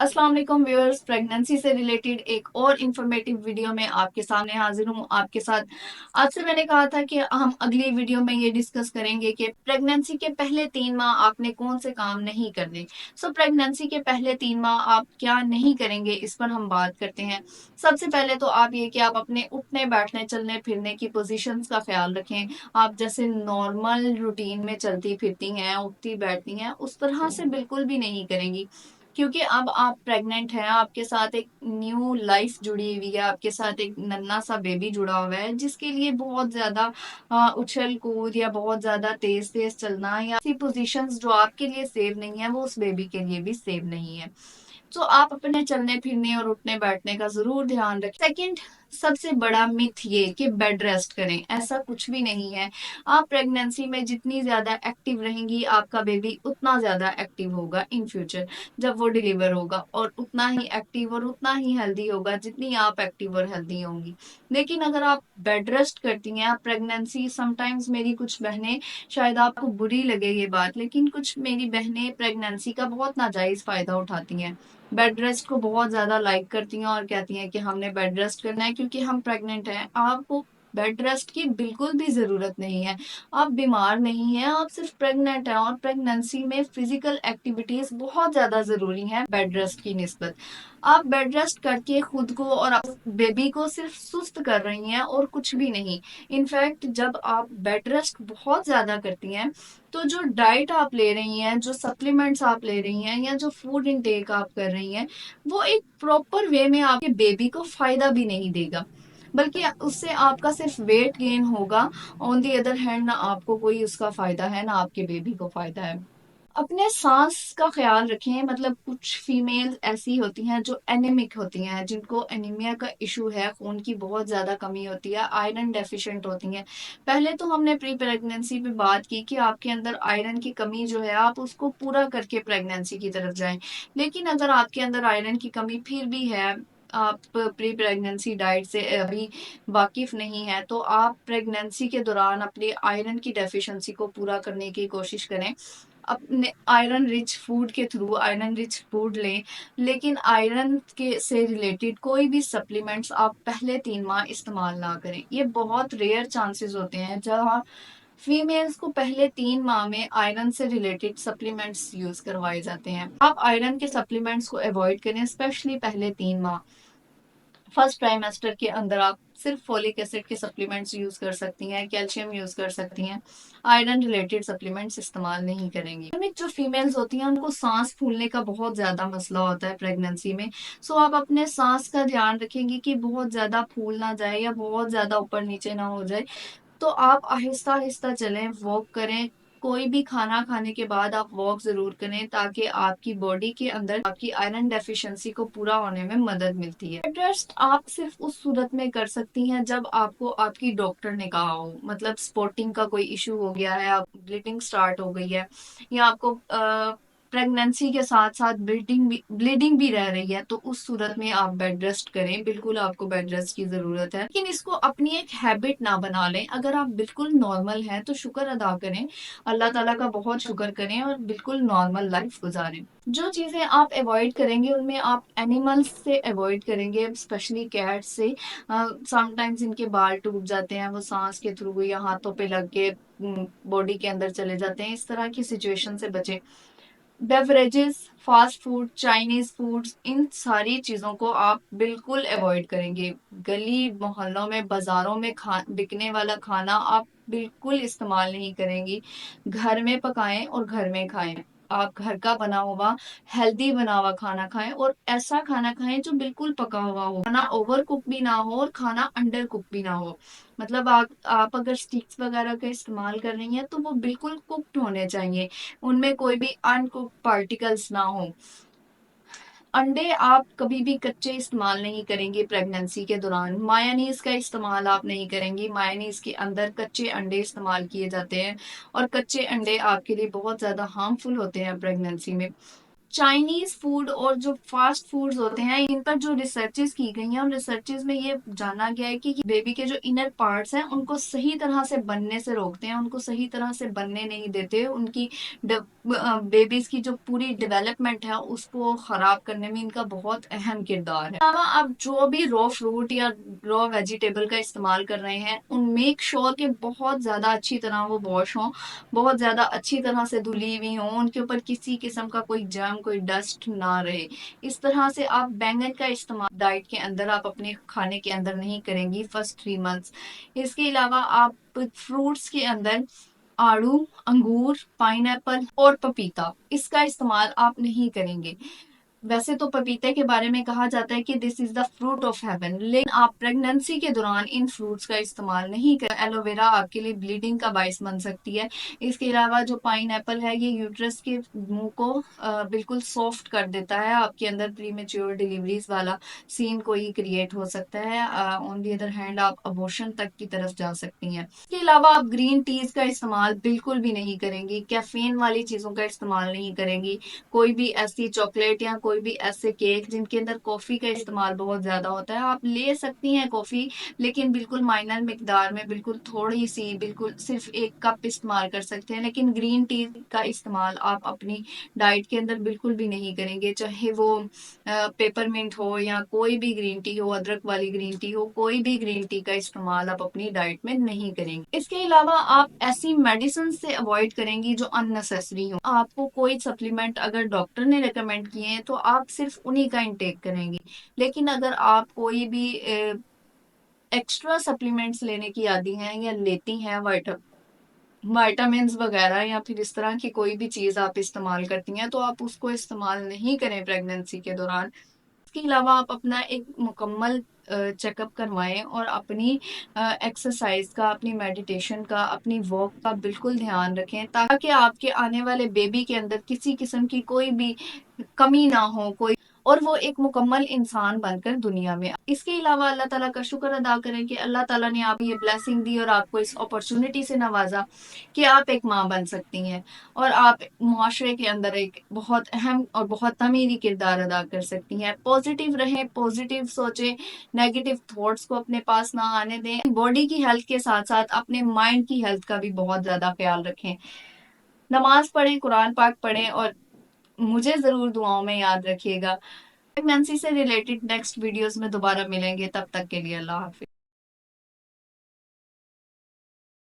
अस्सलाम वालेकुम viewers, pregnancy से रिलेटेड एक और इन्फॉर्मेटिव वीडियो में आपके सामने हाजिर हूँ आपके साथ। आपसे मैंने कहा था कि हम अगली वीडियो में ये डिस्कस करेंगे कि प्रेगनेंसी के पहले 3 माह आपने कौन से काम नहीं करने। प्रेगनेंसी के पहले 3 माह आप क्या नहीं करेंगे, इस पर हम बात करते हैं। सबसे पहले तो आप ये कि आप अपने उठने बैठने चलने फिरने की पोजिशंस का ख्याल रखें। आप जैसे नॉर्मल रूटीन में चलती फिरती हैं, उठती बैठती हैं, उस तरह से बिल्कुल भी नहीं करेंगी, क्योंकि अब आप प्रेग्नेंट हैं, आपके साथ एक न्यू लाइफ जुड़ी हुई है, आपके साथ एक नन्हा सा बेबी जुड़ा हुआ है, जिसके लिए बहुत ज्यादा उछल कूद या बहुत ज्यादा तेज तेज चलना या ऐसी पोजीशंस जो आपके लिए सेव नहीं है, वो उस बेबी के लिए भी सेव नहीं है। तो आप अपने चलने फिरने और उठने बैठने का जरूर ध्यान रखें। सेकंड, सबसे बड़ा मिथ ये कि बेड रेस्ट करें, ऐसा कुछ भी नहीं है। आप प्रेगनेंसी में जितनी ज्यादा एक्टिव रहेंगी, आपका बेबी उतना ज्यादा एक्टिव होगा इन फ्यूचर जब वो डिलीवर होगा, और उतना ही एक्टिव और उतना ही हेल्दी होगा जितनी आप एक्टिव और हेल्दी होंगी। लेकिन अगर आप बेड रेस्ट करती हैं, आप प्रेगनेंसी, समटाइम्स मेरी कुछ बहनें, शायद आपको बुरी लगे ये बात, लेकिन कुछ मेरी बहनें प्रेगनेंसी का बहुत नाजायज फायदा उठाती हैं, बेड रेस्ट को बहुत ज्यादा लाइक करती हैं और कहती हैं कि हमने बेड रेस्ट करना है क्योंकि हम प्रेग्नेंट हैं। आपको बेड रेस्ट की बिल्कुल भी जरूरत नहीं है। आप बीमार नहीं हैं, आप सिर्फ प्रेग्नेंट हैं, और प्रेगनेंसी में फिजिकल एक्टिविटीज बहुत ज्यादा जरूरी हैं बेड रेस्ट की निस्बत। आप बेड रेस्ट करके खुद को और बेबी को सिर्फ सुस्त कर रही हैं और कुछ भी नहीं। इनफैक्ट जब आप बेड रेस्ट बहुत ज्यादा करती हैं, तो जो डाइट आप ले रही हैं, जो सप्लीमेंट्स आप ले रही हैं, या जो फूड इनटेक आप कर रही हैं, वो एक प्रॉपर वे में आपके बेबी को फायदा भी नहीं देगा, बल्कि उससे आपका सिर्फ वेट गेन होगा। ऑन दी अदर हैंड, ना आपको कोई उसका फायदा है ना आपके बेबी को फायदा है। अपने सांस का ख्याल रखें। मतलब कुछ फीमेल ऐसी होती हैं जो एनीमिक होती हैं, जिनको एनीमिया का इशू है, खून की बहुत ज्यादा कमी होती है, आयरन डेफिशिएंट होती हैं। पहले तो हमने प्री प्रेगनेंसी पे बात की कि आपके अंदर आयरन की कमी जो है, आप उसको पूरा करके प्रेगनेंसी की तरफ जाएं। लेकिन अगर आपके अंदर आयरन की कमी फिर भी है, आप प्री प्रेगनेंसी डाइट से अभी वाकिफ नहीं है, तो आप प्रेगनेंसी के दौरान अपनी आयरन की डेफिशिएंसी को पूरा करने की कोशिश करें। अपने आयरन रिच फूड के थ्रू आयरन रिच फूड लें, लेकिन आयरन के से रिलेटेड कोई भी सप्लीमेंट्स आप पहले 3 माह इस्तेमाल ना करें। ये बहुत रेयर चांसेस होते हैं जहाँ फीमेल्स को पहले 3 माह में आयरन से रिलेटेड सप्लीमेंट्स यूज करवाए जाते हैं। आप आयरन के सप्लीमेंट्स को अवॉइड करें, स्पेशली पहले 3 माह। फर्स्ट ट्राइमेस्टर के अंदर आप सिर्फ फोलिक एसिड के सप्लीमेंट्स यूज कर सकती हैं, कैल्शियम यूज कर सकती हैं, आयरन रिलेटेड सप्लीमेंट्स इस्तेमाल नहीं करेंगी। में जो फीमेल्स होती हैं, उनको सांस फूलने का बहुत ज्यादा मसला होता है प्रेगनेंसी में। आप अपने सांस का ध्यान रखेंगे कि बहुत ज्यादा फूल ना जाए या बहुत ज्यादा ऊपर नीचे ना हो जाए। तो आप आहिस्ता आहिस्ता चलें, वॉक करें। कोई भी खाना खाने के बाद आप वॉक जरूर करें, ताकि आपकी बॉडी के अंदर आपकी आयरन डेफिशिएंसी को पूरा होने में मदद मिलती है। रेस्ट आप सिर्फ उस सूरत में कर सकती हैं जब आपको आपकी डॉक्टर ने कहा हो। मतलब स्पॉटिंग का कोई इशू हो गया है, आप ब्लीडिंग स्टार्ट हो गई है, या आपको प्रेगनेंसी के साथ साथ ब्लीडिंग भी रह रही है, तो उस सूरत में आप बेड रेस्ट करें। बिल्कुल आपको बेड रेस्ट की जरूरत है, लेकिन इसको अपनी एक हैबिट ना बना लें। अगर आप बिल्कुल नॉर्मल हैं तो शुक्र अदा करें, अल्लाह ताला का बहुत शुक्र करें और बिल्कुल नॉर्मल लाइफ गुजारें। जो चीजें आप अवॉइड करेंगे, उनमें आप एनिमल्स से अवॉइड करेंगे, स्पेशली कैट से। समटाइम्स इनके बाल टूट जाते हैं, वो सांस के थ्रू या हाथों पे लग के बॉडी के अंदर चले जाते हैं, इस तरह की सिचुएशन से बचें। Beverages, fast food, Chinese foods, इन सारी चीजों को आप बिल्कुल अवॉइड करेंगे। गली मोहल्लों में, बाजारों में बिकने वाला खाना आप बिल्कुल इस्तेमाल नहीं करेंगी। घर में पकाएं और घर में खाएं। आप घर का बना हुआ हेल्दी बना हुआ खाना खाएं, और ऐसा खाना खाएं जो बिल्कुल पका हुआ हो, खाना ओवर कुक भी ना हो और खाना अंडर कुक भी ना हो। मतलब आप अगर स्टिक्स वगैरह का इस्तेमाल कर रही हैं, तो वो बिल्कुल कुक्ड होने चाहिए, उनमें कोई भी अनकुक्ड पार्टिकल्स ना हो। अंडे आप कभी भी कच्चे इस्तेमाल नहीं करेंगे प्रेगनेंसी के दौरान। मायोनीज का इस्तेमाल आप नहीं करेंगी, मायोनीज के अंदर कच्चे अंडे इस्तेमाल किए जाते हैं, और कच्चे अंडे आपके लिए बहुत ज्यादा हार्मफुल होते हैं प्रेगनेंसी में। चाइनीज फूड और जो फास्ट फूड्स होते हैं, इन पर जो रिसर्चेस की गई हैं, उन रिसर्चेस में ये जाना गया है कि बेबी के जो इनर पार्ट्स हैं उनको सही तरह से बनने से रोकते हैं, उनको सही तरह से बनने नहीं देते, उनकी बेबीज की जो पूरी डेवलपमेंट है उसको खराब करने में इनका बहुत अहम किरदार है। अलावा आप जो भी रॉ फ्रूट या रॉ वेजिटेबल का इस्तेमाल कर रहे हैं, उन मेक श्योर के बहुत ज्यादा अच्छी तरह वो वॉश हों, बहुत ज्यादा अच्छी तरह से धुली हुई हो, उनके ऊपर किसी किस्म का कोई जर्म, कोई डस्ट ना रहे। इस तरह से आप बैंगन का इस्तेमाल डाइट के अंदर, आप अपने खाने के अंदर नहीं करेंगी फर्स्ट 3 मंथ्स। इसके अलावा आप फ्रूट्स के अंदर आड़ू, अंगूर, पाइनएप्पल और पपीता, इसका इस्तेमाल आप नहीं करेंगे। वैसे तो पपीते के बारे में कहा जाता है कि this is the fruit of haven, लेकिन आप प्रेगनेंसी के दौरान इन फ्रूट्स का इस्तेमाल नहीं करें। एलोवेरा आपके लिए ब्लीडिंग का बायस बन सकती है। इसके अलावा जो पाइन एप्पल है, ये यूट्रस के मुंह को बिल्कुल सॉफ्ट कर देता है, आपके अंदर प्रीमेच्योर डिलीवरीज वाला सीन कोई क्रिएट हो सकता है। ऑन दी अदर हैंड आप अबॉर्शन तक की तरफ जा सकती हैं। इसके अलावा आप ग्रीन टीज का इस्तेमाल बिल्कुल भी नहीं करेंगी, कैफीन वाली चीजों का इस्तेमाल नहीं करेंगी, कोई भी ऐसी चॉकलेट या कोई भी ऐसे केक जिनके अंदर कॉफी का इस्तेमाल बहुत ज्यादा होता है, आप ले सकती हैं कॉफी, लेकिन बिल्कुल माइनर मिकदार में, बिल्कुल थोड़ी सी, बिल्कुल सिर्फ 1 कप इस्तेमाल कर सकते हैं। लेकिन ग्रीन टी का इस्तेमाल आप अपनी डाइट के अंदर बिल्कुल भी नहीं करेंगे, चाहे वो पेपरमिंट हो या कोई भी ग्रीन टी हो, अदरक वाली ग्रीन टी हो, कोई भी ग्रीन टी का इस्तेमाल आप अपनी डाइट में नहीं करेंगे। इसके अलावा आप ऐसी मेडिसिन से अवॉइड करेंगी जो अननेसेसरी हो। आपको कोई सप्लीमेंट अगर डॉक्टर ने रिकमेंड किए हैं तो आप सिर्फ उन्हीं का इंटेक करेंगी, लेकिन अगर आप कोई भी एक्स्ट्रा सप्लीमेंट्स लेने की आदी हैं या लेती हैं, वाइटामिन वगैरह, या फिर इस तरह की कोई भी चीज आप इस्तेमाल करती हैं, तो आप उसको इस्तेमाल नहीं करें प्रेगनेंसी के दौरान। इसके अलावा आप अपना एक मुकम्मल चेकअप करवाएं और अपनी एक्सरसाइज का, अपनी मेडिटेशन का, अपनी वॉक का बिल्कुल ध्यान रखें, ताकि आपके आने वाले बेबी के अंदर किसी किस्म की कोई भी कमी ना हो, कोई, और वो एक मुकम्मल इंसान बनकर दुनिया में। इसके अलावा अल्लाह ताला का शुक्र अदा करें कि अल्लाह ताला ने आप ये ब्लेसिंग दी और आपको इस अपॉर्चुनिटी से नवाजा कि आप एक माँ बन सकती हैं और आप मुआशरे के अंदर एक बहुत अहम और बहुत तमीरी किरदार अदा कर सकती हैं। पॉजिटिव रहें, पॉजिटिव सोचें, नेगेटिव थॉट्स को अपने पास ना आने दें। बॉडी की हेल्थ के साथ साथ अपने माइंड की हेल्थ का भी बहुत ज्यादा ख्याल रखें। नमाज पढ़ें, कुरान पाक पढ़ें और मुझे जरूर दुआओं में याद रखिएगा। प्रेगनेंसी से रिलेटेड नेक्स्ट वीडियोस में दोबारा मिलेंगे, तब तक के लिए अल्लाह हाफिज।